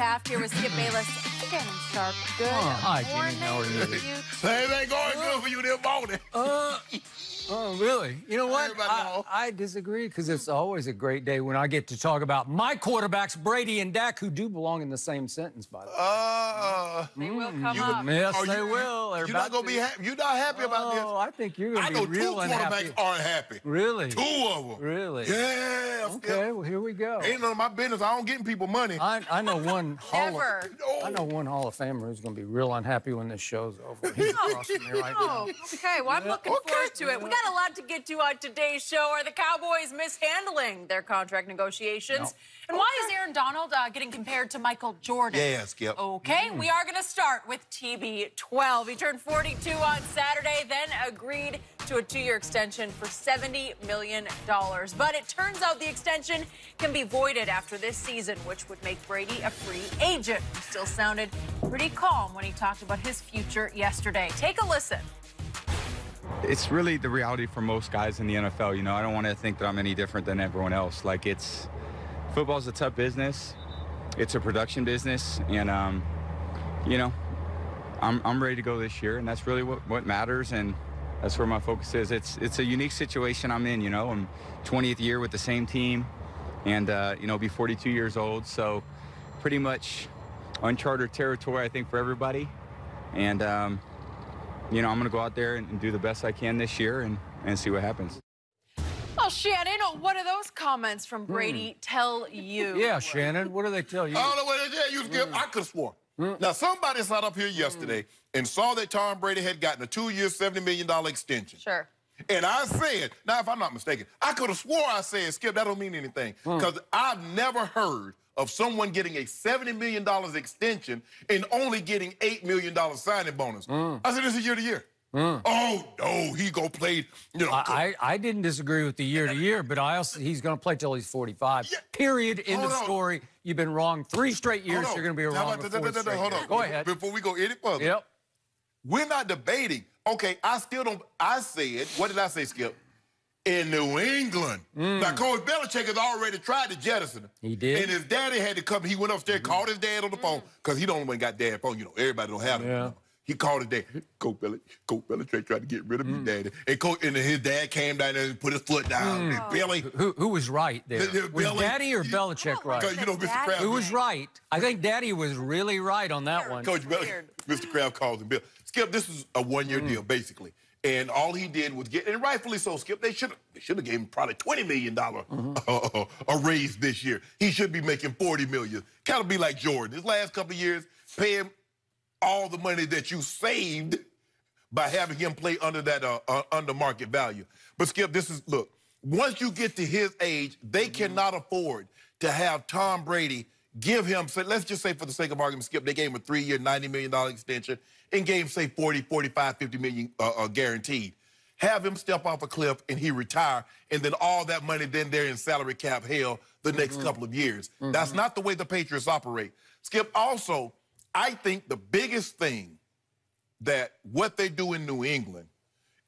Taft here with Skip Bayless. Shannon Sharp. Good Hi, morning. Jimmy. How are you? Things ain't going good for you this morning. Oh, really? You know what? I disagree because it's always a great day when I get to talk about my quarterbacks, Brady and Dak, who do belong in the same sentence, by the way. They will come up. Yes, they will. You're not gonna be happy. You're not happy about this. Oh, I think you're going to be real unhappy. I know 2 quarterbacks aren't happy. Really? 2 of them. Really? Yeah. Okay, well, here we go. Ain't none of my business. I don't getting people money. I know one Never. I know one Hall of Famer who's going to be real unhappy when this show's over. He's across from me right now. Okay, well, I'm looking forward to it. We got a lot to get to on today's show. Are the Cowboys mishandling their contract negotiations? No. And why is Aaron Donald getting compared to Michael Jordan? Yeah, Skip. Okay, we are going to start with TB12. He turned 42 on Saturday, then agreed to a 2-year extension for $70 million. But it turns out the extension can be voided after this season, which would make Brady a free agent. He still sounded pretty calm when he talked about his future yesterday. Take a listen. It's really the reality for most guys in the NFL. You know, I don't want to think that I'm any different than everyone else. Like, football's a tough business. It's a production business, and you know, I'm ready to go this year, and that's really what matters, and that's where my focus is. It's a unique situation I'm in. You know, I'm 20th year with the same team, and you know, be 42 years old, so pretty much uncharted territory, I think, for everybody, and you know, I'm going to go out there and do the best I can this year and see what happens. Well, Shannon, what do those comments from Brady tell you? Yeah, Shannon, what do they tell you? I don't know what they tell you, Skip. I could have sworn. Now, somebody sat up here yesterday and saw that Tom Brady had gotten a 2-year, $70 million extension. Sure. And I said, now, if I'm not mistaken, I could have swore I said, Skip, that don't mean anything. Because I've never heard of someone getting a $70 million extension and only getting $8 million signing bonus. I said, this is year to year. Oh, no, he go play, you know. I didn't disagree with the year to year, but he's going to play till he's 45. Yeah. Period. End of story. You've been wrong 3 straight years. You're going to be wrong the 4th straight year. Go ahead. Before we go any further. Yep. We're not debating. Okay, I still don't. I said, what did I say, Skip? In New England. Now, Coach Belichick has already tried to jettison him. He did. And his daddy had to come. He went upstairs, called his dad on the phone, because he don't even got dad's phone. You know, everybody don't have it. Yeah. He called his dad. Coach Belichick tried to get rid of his daddy. And his dad came down there and put his foot down. And Billy. Who was right there? Was Daddy or Belichick right? You know, Mr. Kraft. Who was right? I think Daddy was really right on that one. Coach Belichick, Mr. Kraft calls him Bill. Skip, this is a 1-year deal, basically. And all he did was get, and rightfully so, Skip, they should have gave him probably $20 million a raise this year. He should be making $40 million. Kind of be like Jordan. His last couple of years, pay him all the money that you saved by having him play under that under market value. But Skip, look, once you get to his age, they cannot afford to have Tom Brady give him, so let's just say for the sake of argument, Skip, they gave him a 3-year, $90 million extension and gave him, say, 40, 45, 50 million guaranteed. Have him step off a cliff and he retire, and then all that money then they're in salary cap hell the next couple of years. That's not the way the Patriots operate. Skip, also, I think the biggest thing that what they do in New England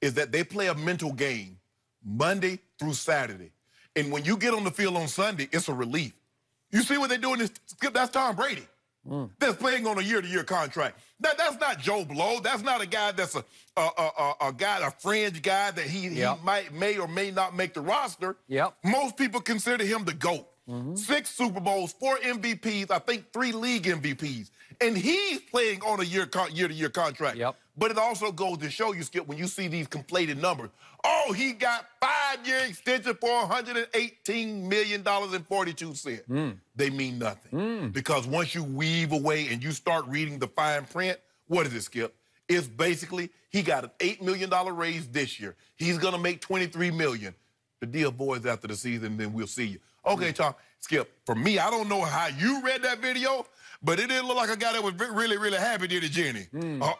is that they play a mental game Monday through Saturday. And when you get on the field on Sunday, it's a relief. You see what they're doing? Skip, that's Tom Brady. That's playing on a year-to-year contract. That's not Joe Blow. That's not a guy that's a fringe guy that he may or may not make the roster. Most people consider him the GOAT. 6 Super Bowls, 4 MVPs, I think 3 league MVPs. And he's playing on a year-to-year contract. But it also goes to show you, Skip, when you see these conflated numbers. Oh, he got 5-year extension for $118 million and 42 cents. They mean nothing. Because once you weave away and you start reading the fine print, what is it, Skip? It's basically he got an $8 million raise this year. He's going to make $23 million. The deal voids after the season, then we'll see you. Okay, Tom, Skip, for me, I don't know how you read that video, but it didn't look like a guy that was really, really happy, did it, Jenny?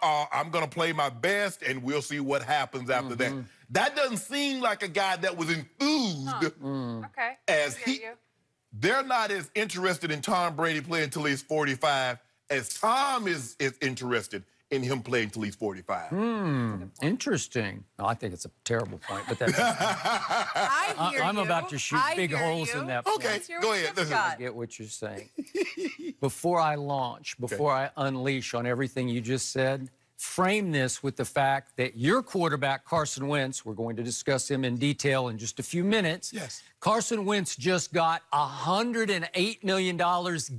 I'm going to play my best, and we'll see what happens after that. That doesn't seem like a guy that was enthused as they're not as interested in Tom Brady playing until he's 45 as Tom is interested in him playing until he's 45. Interesting. No, I think it's a terrible point, but that's... I'm about to shoot big holes in that point. Okay, go ahead. I get what you're saying. Before I launch, before I unleash on everything you just said, frame this with the fact that your quarterback, Carson Wentz, we're going to discuss him in detail in just a few minutes. Yes. Carson Wentz just got $108 million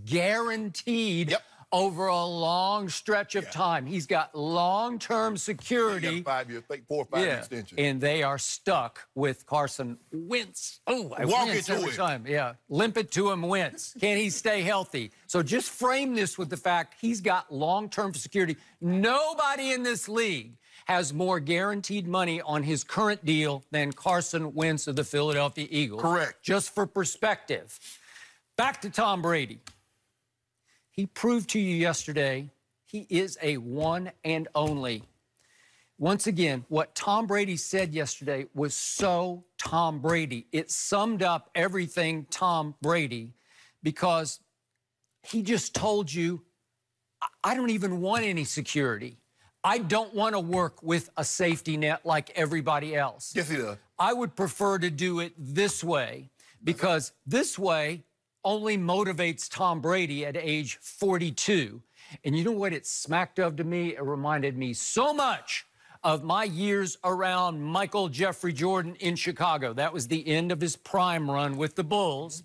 guaranteed over a long stretch of time. He's got long-term security. He got 5 years, 4 or 5 year extension. And they are stuck with Carson Wentz. Oh, I walk wince it to every him. time. Yeah, limp it to him, Wentz. Can he stay healthy? So just frame this with the fact he's got long-term security. Nobody in this league has more guaranteed money on his current deal than Carson Wentz of the Philadelphia Eagles. Correct. Just for perspective. Back to Tom Brady. He proved to you yesterday he is a one and only. Once again, what Tom Brady said yesterday was so Tom Brady. It summed up everything Tom Brady because he just told you, I don't even want any security. I don't want to work with a safety net like everybody else. Yes, he does. I would prefer to do it this way because this way only motivates Tom Brady at age 42. And you know what it smacked of to me? It reminded me so much of my years around Michael Jeffrey Jordan in Chicago. That was the end of his prime run with the Bulls.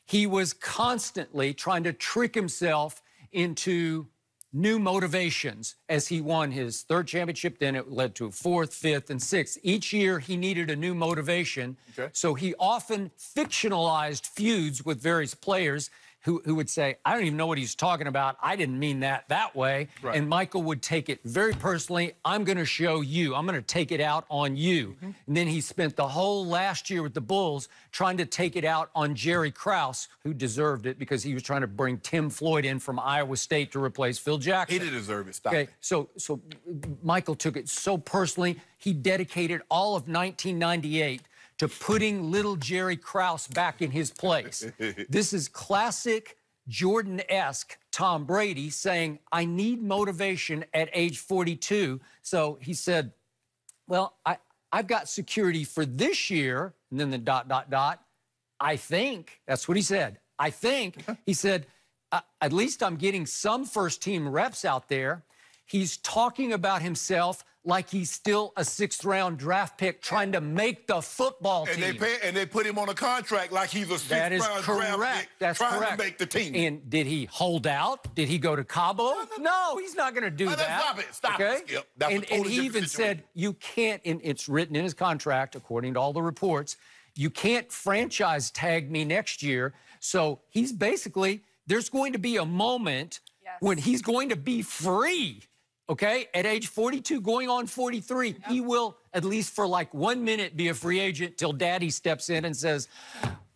He was constantly trying to trick himself into new motivations as he won his third championship. Then it led to a fourth, fifth, and sixth. Each year, he needed a new motivation. So he often fictionalized feuds with various players who would say, I don't even know what he's talking about. I didn't mean that way. Right. And Michael would take it very personally. I'm going to show you. I'm going to take it out on you. And then he spent the whole last year with the Bulls trying to take it out on Jerry Krause, who deserved it because he was trying to bring Tim Floyd in from Iowa State to replace Phil Jackson. He didn't deserve it. Stop it. So Michael took it so personally. He dedicated all of 1998 to putting little Jerry Krause back in his place. This is classic Jordan-esque Tom Brady saying, I need motivation at age 42. So he said, well, I've got security for this year, and then the ... I think, that's what he said. I think, he said, at least I'm getting some first-team reps out there. He's talking about himself like he's still a 6th-round draft pick trying to make the football team. And they put him on a contract like he's a 6th-round draft pick That's trying correct. to make the team. And did he hold out? Did he go to Cabo? No, he's not going to do that. Stop it, Skip. That's and he even said you can't, and it's written in his contract, according to all the reports, you can't franchise tag me next year. So he's basically, there's going to be a moment when he's going to be free. Okay, at age 42, going on 43, he will, at least for like 1 minute, be a free agent till daddy steps in and says,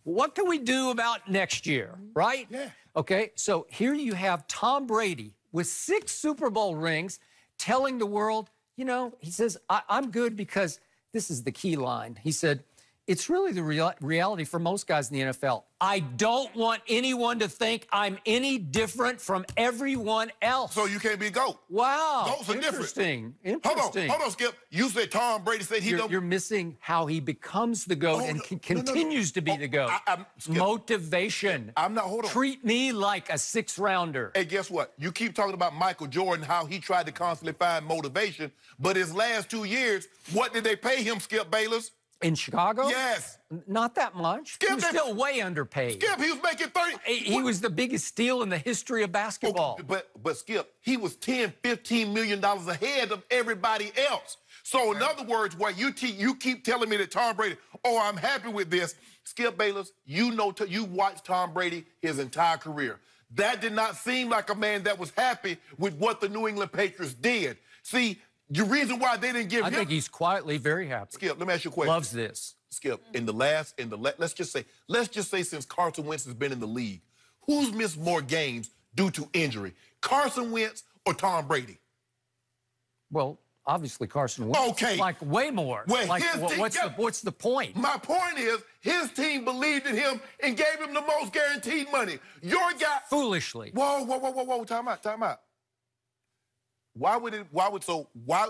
what can we do about next year, right? Yeah. Okay, so here you have Tom Brady with 6 Super Bowl rings telling the world, you know, he says, I'm good because this is the key line. He said, it's really the reality for most guys in the NFL. I don't want anyone to think I'm any different from everyone else. So you can't be a GOAT. Wow. GOATs are Interesting. different. Interesting. Hold on, Skip. You said Tom Brady said he don't... You're missing how he becomes the GOAT and continues to be the GOAT. Motivation. I'm not, hold on. Treat me like a 6th-rounder. Hey, guess what? You keep talking about Michael Jordan, how he tried to constantly find motivation, but his last 2 years, what did they pay him, Skip Bayless? In Chicago? Yes. Not that much. Skip, he was still way underpaid. Skip, he was making 30. He was the biggest steal in the history of basketball. But Skip, he was $10, $15 million ahead of everybody else. So in other words, where you keep telling me that Tom Brady, oh, I'm happy with this. Skip Bayless, you know, you watched Tom Brady his entire career. That did not seem like a man that was happy with what the New England Patriots did. See, the reason why they didn't give him... I think he's quietly very happy. Skip, let me ask you a question. Loves this. Skip, let's just say since Carson Wentz has been in the league, who's missed more games due to injury? Carson Wentz or Tom Brady? Well, obviously Carson Wentz. Okay. Like way more. Well, like what's the point? My point is his team believed in him and gave him the most guaranteed money. Your guy... Foolishly. Whoa, time out.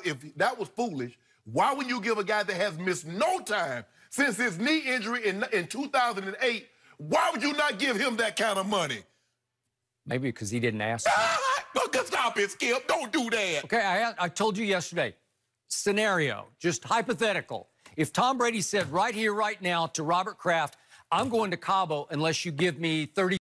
if that was foolish, why would you give a guy that has missed no time since his knee injury in 2008, why would you not give him that kind of money? Maybe because he didn't ask. Stop it, Skip. Don't do that. Okay, I told you yesterday, scenario, just hypothetical. If Tom Brady said right here, right now to Robert Kraft, I'm going to Cabo unless you give me $30